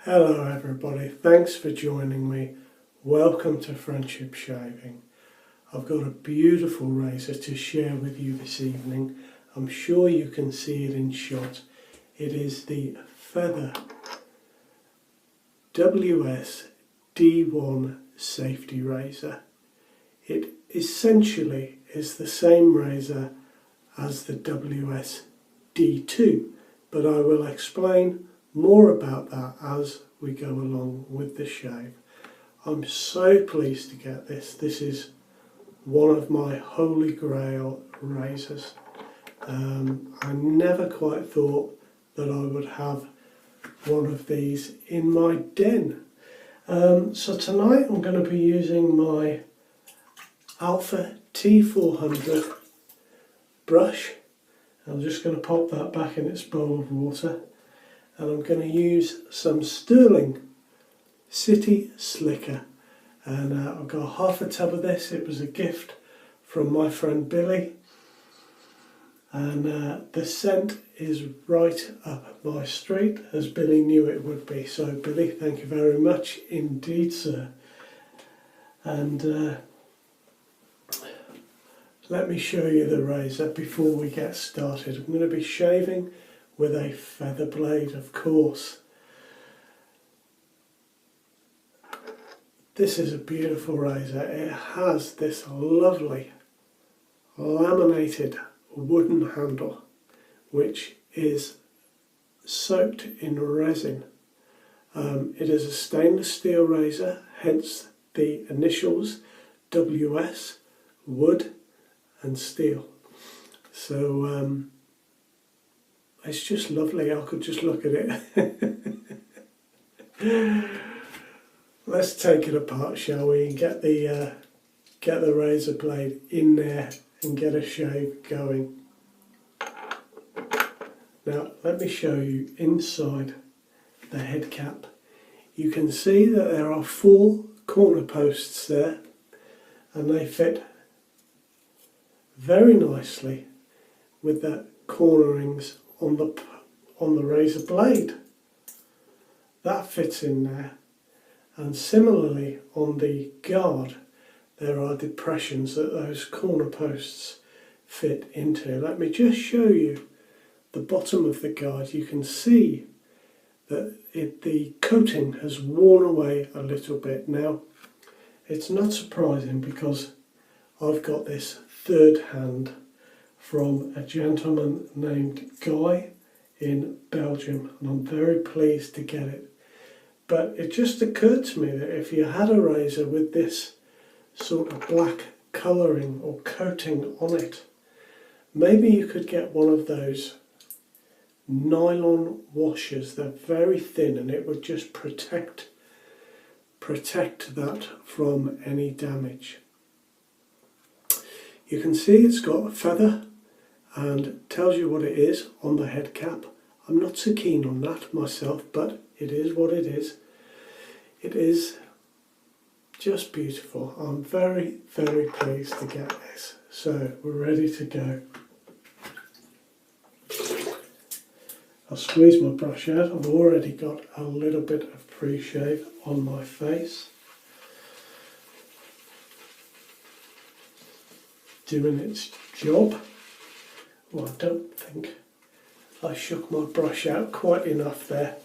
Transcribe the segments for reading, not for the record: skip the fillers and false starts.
Hello everybody, thanks for joining me. Welcome to Friendship Shaving. I've got a beautiful razor to share with you this evening. I'm sure you can see it in shot. It is the Feather WS-D1 safety razor. It essentially is the same razor as the WS-D2, but I will explain more about that as we go along with the shave. I'm so pleased to get this. This is one of my holy grail razors. I never quite thought that I would have one of these in my den. So tonight I'm going to be using my Alpha T400 brush. I'm just going to pop that back in its bowl of water. And I'm going to use some Sterling City Slicker, and I've got half a tub of this. It was a gift from my friend Billy, and the scent is right up my street, as Billy knew it would be. So Billy, thank you very much indeed, sir. And let me show you the razor before we get started. I'm going to be shaving with a feather blade, of course. This is a beautiful razor. It has this lovely laminated wooden handle which is soaked in resin. It is a stainless steel razor, hence the initials WS, wood and steel. So it's just lovely. I could just look at it. Let's take it apart, shall we, and get the razor blade in there and get a shave going. Now let me show you inside the head cap. You can see that there are 4 corner posts there, and they fit very nicely with the cornerings on the razor blade. That fits in there, and similarly on the guard there are depressions that those corner posts fit into. Let me just show you the bottom of the guard. You can see that the coating has worn away a little bit. Now it's not surprising because I've got this third hand from a gentleman named Guy in Belgium, and I'm very pleased to get it. But it just occurred to me that if you had a razor with this sort of black colouring or coating on it, maybe you could get one of those nylon washers. They're very thin and it would just protect that from any damage. You can see it's got a feather and tells you what it is on the head cap. I'm not so keen on that myself, but it is what it is. It is just beautiful. I'm very, very pleased to get this. So we're ready to go. I'll squeeze my brush out. I've already got a little bit of pre-shave on my face. Doing its job. Well, I don't think I shook my brush out quite enough there.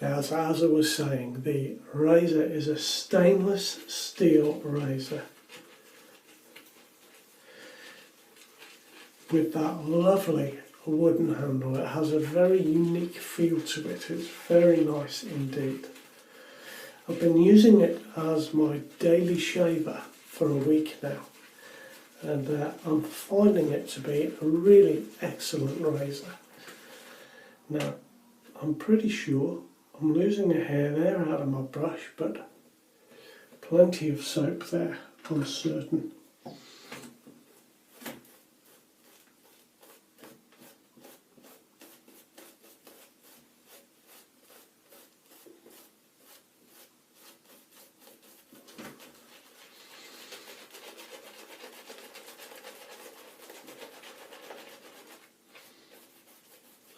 Now, as I was saying, the razor is a stainless steel razor with that lovely wooden handle. It has a very unique feel to it. It's very nice indeed. I've been using it as my daily shaver for a week now, and I'm finding it to be a really excellent razor. Now, I'm pretty sure I'm losing a hair there out of my brush, but plenty of soap there, I'm certain.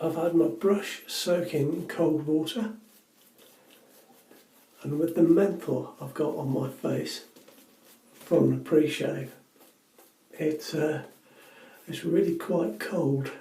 I've had my brush soaking in cold water, and with the menthol I've got on my face from the pre-shave, it's really quite cold.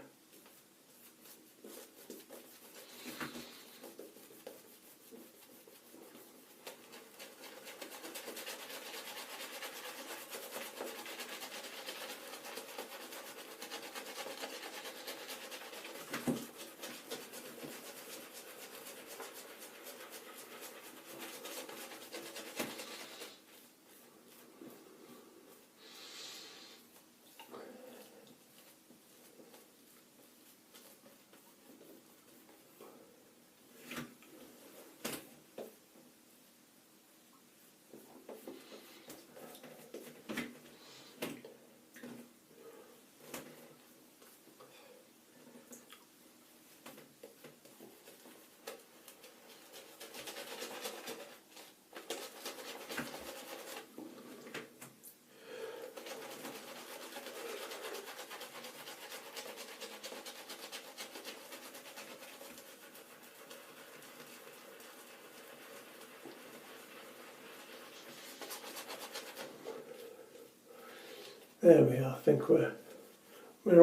There we are. I think we're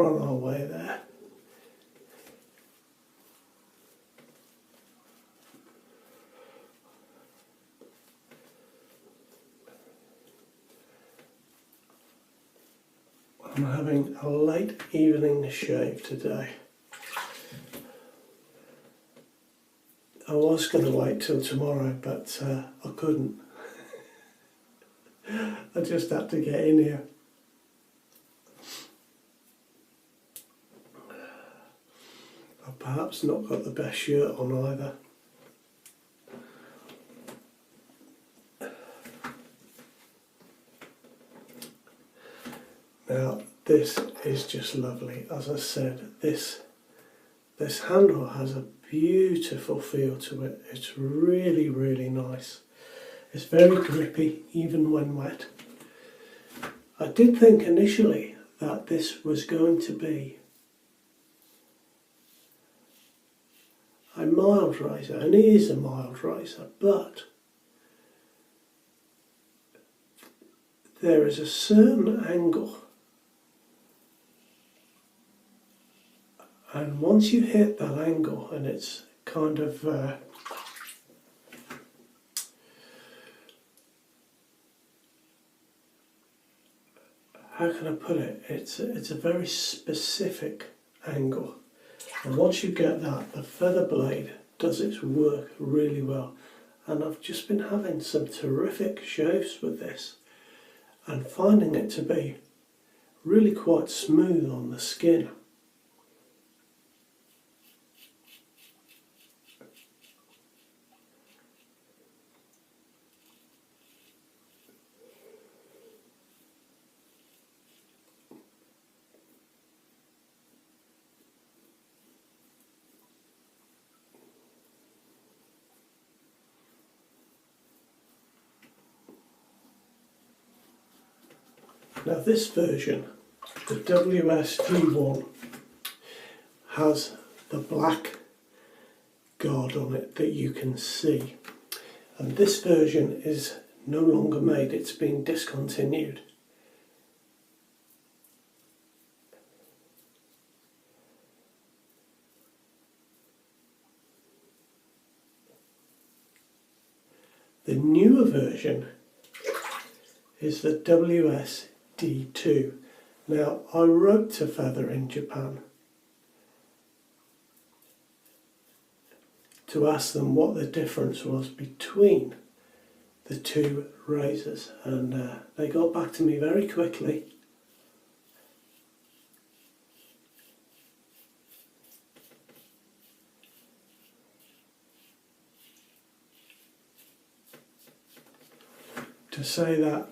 on our way there. I'm having a late evening shave today. I was going to wait till tomorrow, but I couldn't. I just had to get in here. I've perhaps not got the best shirt on either. Now this is just lovely. As I said, this handle has a beautiful feel to it. It's really, really nice. It's very grippy even when wet. I did think initially that this was going to be a mild razor, and it is a mild razor, but there is a certain angle, and once you hit that angle, and it's kind of how can I put it? It's a very specific angle. And once you get that, the feather blade does its work really well. And I've just been having some terrific shaves with this and finding it to be really quite smooth on the skin. Now this version, the WS-D1, has the black guard on it that you can see, and this version is no longer made, it's been discontinued. The newer version is the WS-D2. Now, I wrote to Feather in Japan to ask them what the difference was between the two razors, and they got back to me very quickly. To say that,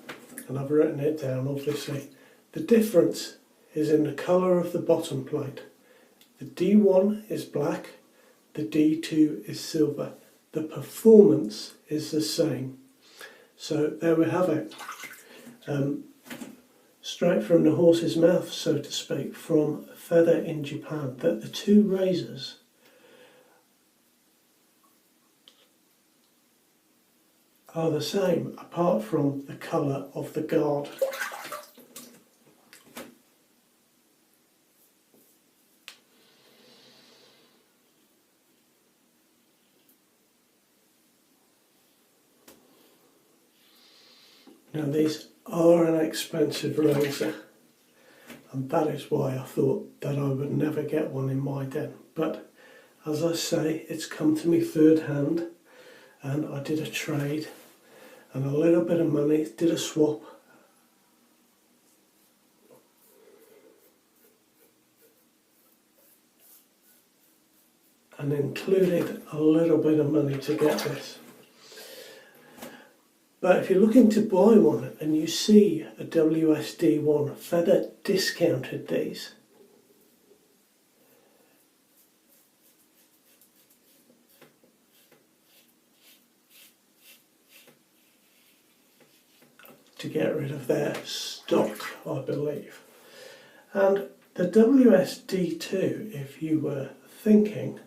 and I've written it down obviously, the difference is in the colour of the bottom plate. The D1 is black, the D2 is silver. The performance is the same. So there we have it. Straight from the horse's mouth, so to speak, from Feather in Japan, that the two razors are the same apart from the colour of the guard. Now these are an expensive razor, and that is why I thought that I would never get one in my den. But as I say, it's come to me third hand, and I did a trade and a little bit of money, did a swap. And included a little bit of money to get this. But if you're looking to buy one and you see a WS-D1 feather discounted these, to get rid of their stock, I believe. And the WS-D2, if you were thinking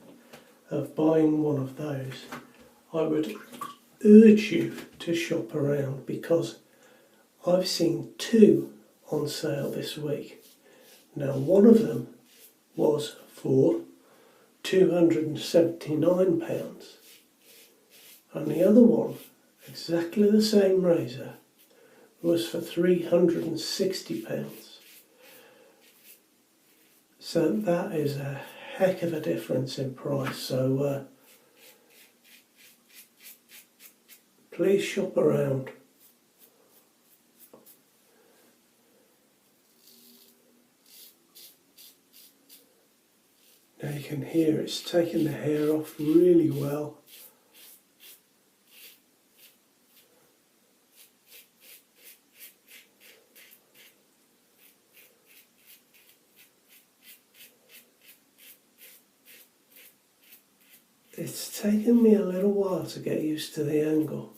of buying one of those, I would urge you to shop around, because I've seen two on sale this week. Now one of them was for £279 and the other one, exactly the same razor, was for £360. So that is a heck of a difference in price. So please shop around. Now you can hear it's taking the hair off really well. It's taken me a little while to get used to the angle.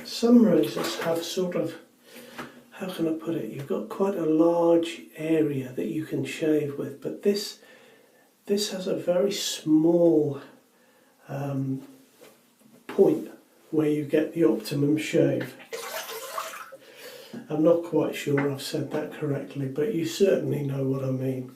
Some razors have sort of, how can I put it, you've got quite a large area that you can shave with, but this has a very small point where you get the optimum shave. I'm not quite sure I've said that correctly, but you certainly know what I mean.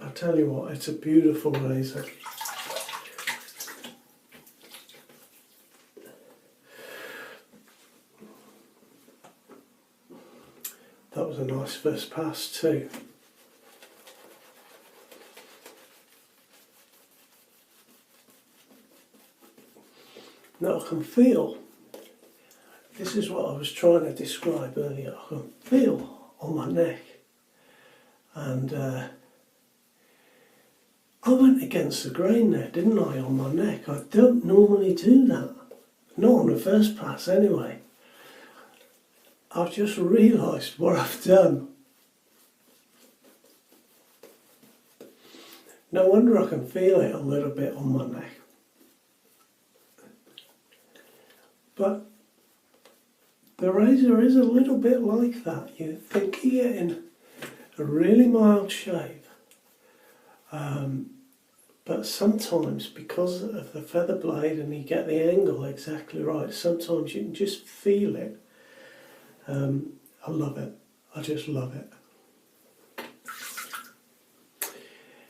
I'll tell you what, it's a beautiful razor. That was a nice first pass too. Now I can feel, this is what I was trying to describe earlier, I can feel on my neck, and I went against the grain there, didn't I, on my neck? I don't normally do that, not on the first pass anyway. I've just realised what I've done. No wonder I can feel it a little bit on my neck. But the razor is a little bit like that. You think you're getting a really mild shave. But sometimes, because of the feather blade and you get the angle exactly right, sometimes you can just feel it. I love it. I just love it.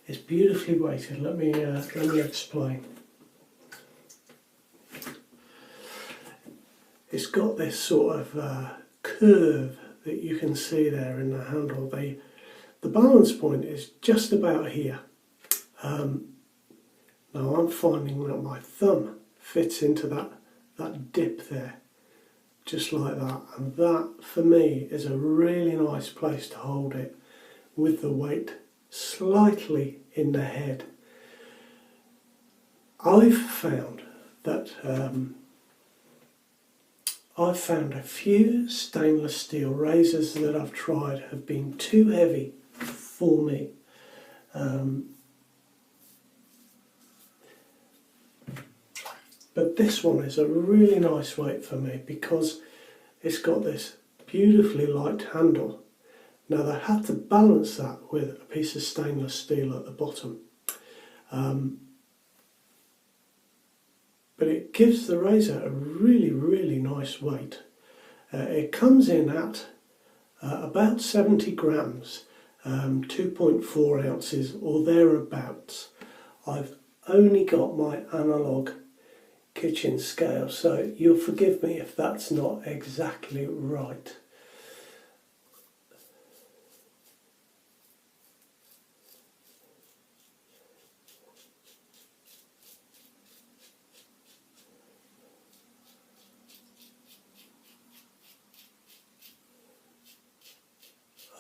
It's beautifully weighted. Let me explain. It's got this sort of curve that you can see there in the handle. The balance point is just about here. Now I'm finding that my thumb fits into that dip there, just like that, and that for me is a really nice place to hold it with the weight slightly in the head. I've found that I've found a few stainless steel razors that I've tried have been too heavy for me. But this one is a really nice weight for me because it's got this beautifully light handle. Now they had to balance that with a piece of stainless steel at the bottom. But it gives the razor a really, really nice weight. It comes in at about 70 grams, 2.4 ounces or thereabouts. I've only got my analogue kitchen scale, so you'll forgive me if that's not exactly right.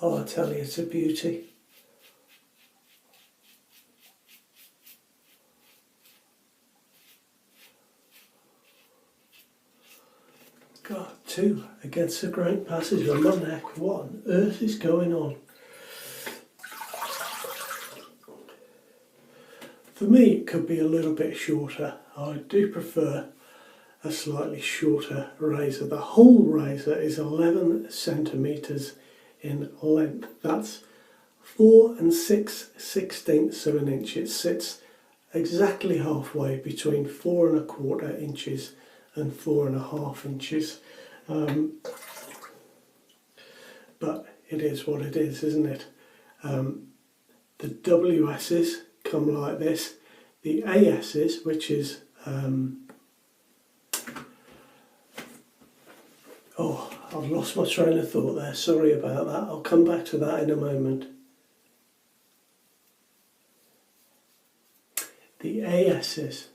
Oh, I tell you, it's a beauty. God, 2 against the grain passage on my neck. What on earth is going on? For me, it could be a little bit shorter. I do prefer a slightly shorter razor. The whole razor is 11 centimetres in length. That's 4 6/16 of an inch. It sits exactly halfway between 4 1/4 inches and 4 1/2 inches. But it is what it is, isn't it? The WS's come like this. The AS's, which is oh, I've lost my train of thought there, sorry about that. I'll come back to that in a moment. The AS's.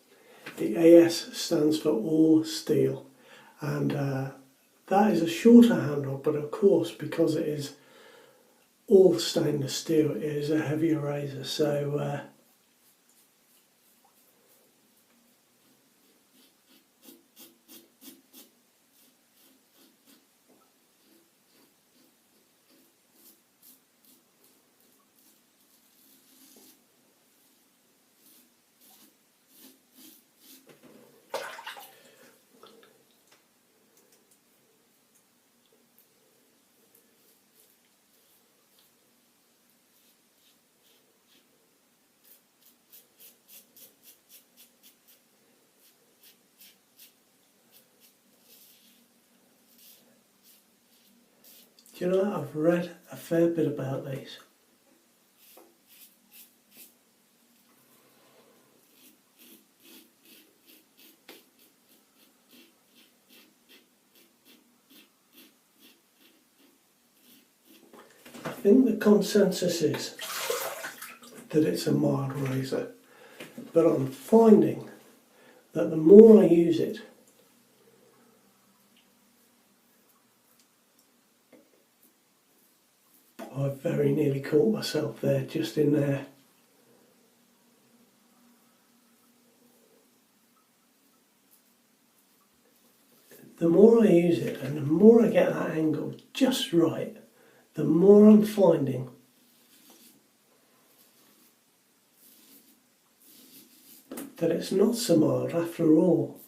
The AS stands for all steel, and that is a shorter handle, but of course, because it is all stainless steel, it is a heavier razor, so do you know, I've read a fair bit about these. I think the consensus is that it's a mild razor, but I'm finding that the more I use it, I very nearly caught myself there, just in there. The more I use it and the more I get that angle just right, the more I'm finding that it's not so mild after all.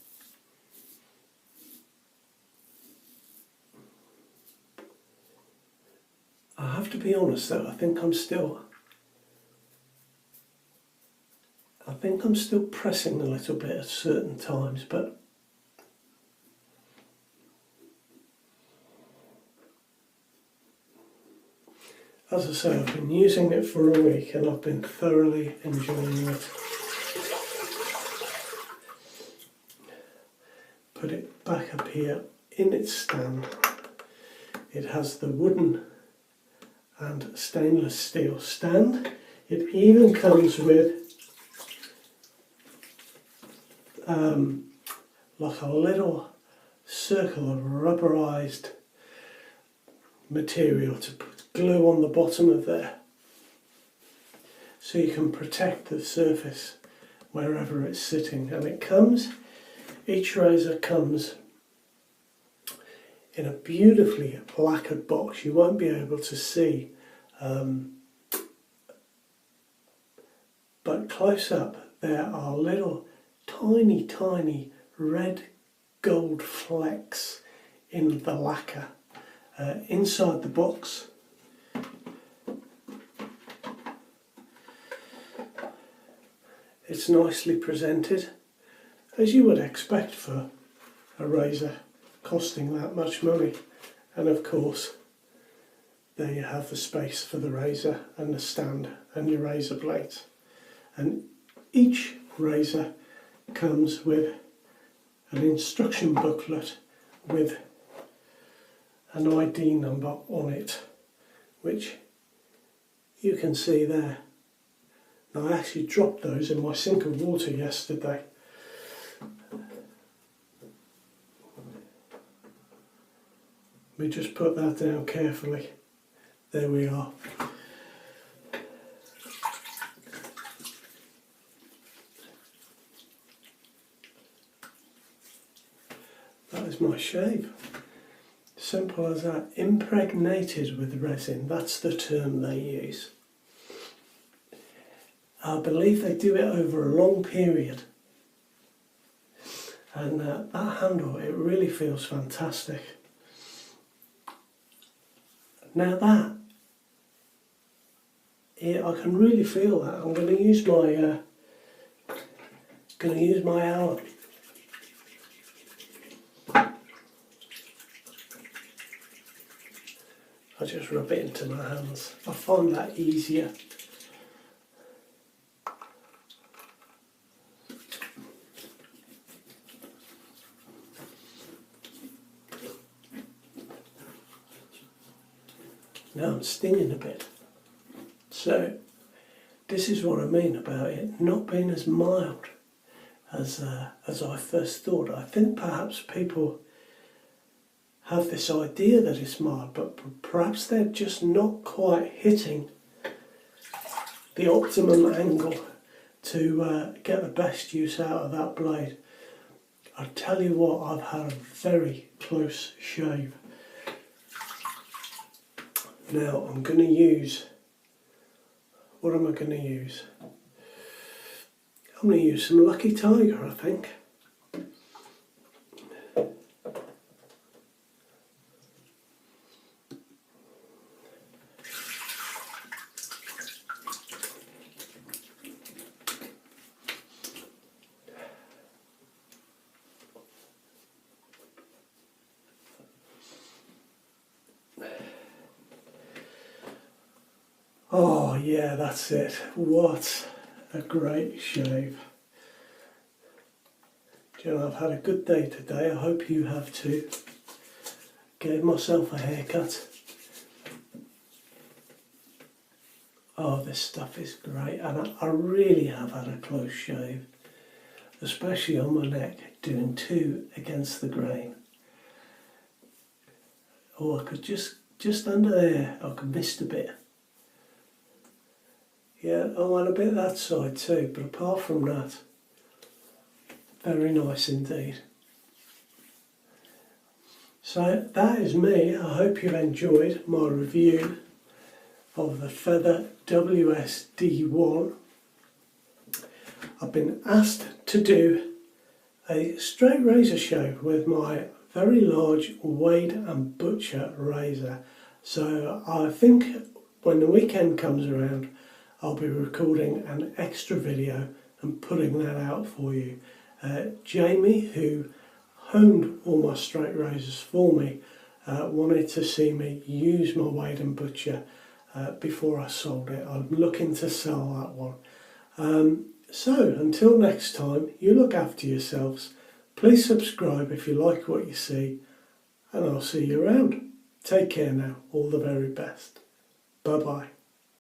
I have to be honest though, I think I'm still pressing a little bit at certain times, but as I say, I've been using it for a week and I've been thoroughly enjoying it. Put it back up here in its stand. It has the wooden and stainless steel stand. It even comes with like a little circle of rubberized material to put glue on the bottom of there, so you can protect the surface wherever it's sitting. And it comes, each razor comes in a beautifully lacquered box. You won't be able to see, but close up there are little tiny red gold flecks in the lacquer. Inside the box It's nicely presented, as you would expect for a razor costing that much money. And of course, there you have the space for the razor and the stand and your razor blades. And each razor comes with an instruction booklet with an ID number on it, which you can see there. Now, I actually dropped those in my sink of water yesterday. Let me just put that down carefully. There we are. That is my shave. Simple as that. Impregnated with resin, that's the term they use. I believe they do it over a long period. And that handle, it really feels fantastic. Now that, I can really feel that. I'm going to use my Allen. I just rub it into my hands. I find that easier. Now I'm stinging a bit. So this is what I mean about it not being as mild as I first thought. I think perhaps people have this idea that it's mild, but perhaps they're just not quite hitting the optimum angle to get the best use out of that blade. I tell you what, I've had a very close shave. Now I'm going to use, what am I going to use? I'm going to use some Lucky Tiger, I think. Oh yeah, that's it. What a great shave. Do you know, I've had a good day today. I hope you have too. Gave myself a haircut. Oh, this stuff is great, and I really have had a close shave, especially on my neck, doing 2 against the grain. Oh, I could just under there, I could missed a bit. Yeah, I went a bit that side too, but apart from that, very nice indeed. So that is me. I hope you've enjoyed my review of the Feather WS-D1. I've been asked to do a straight razor show with my very large Wade and Butcher razor. So I think when the weekend comes around, I'll be recording an extra video and putting that out for you. Jamie, who honed all my straight razors for me, wanted to see me use my Wade and Butcher before I sold it. I'm looking to sell that one. So until next time, you look after yourselves. Please subscribe if you like what you see, and I'll see you around. Take care now. All the very best. Bye bye.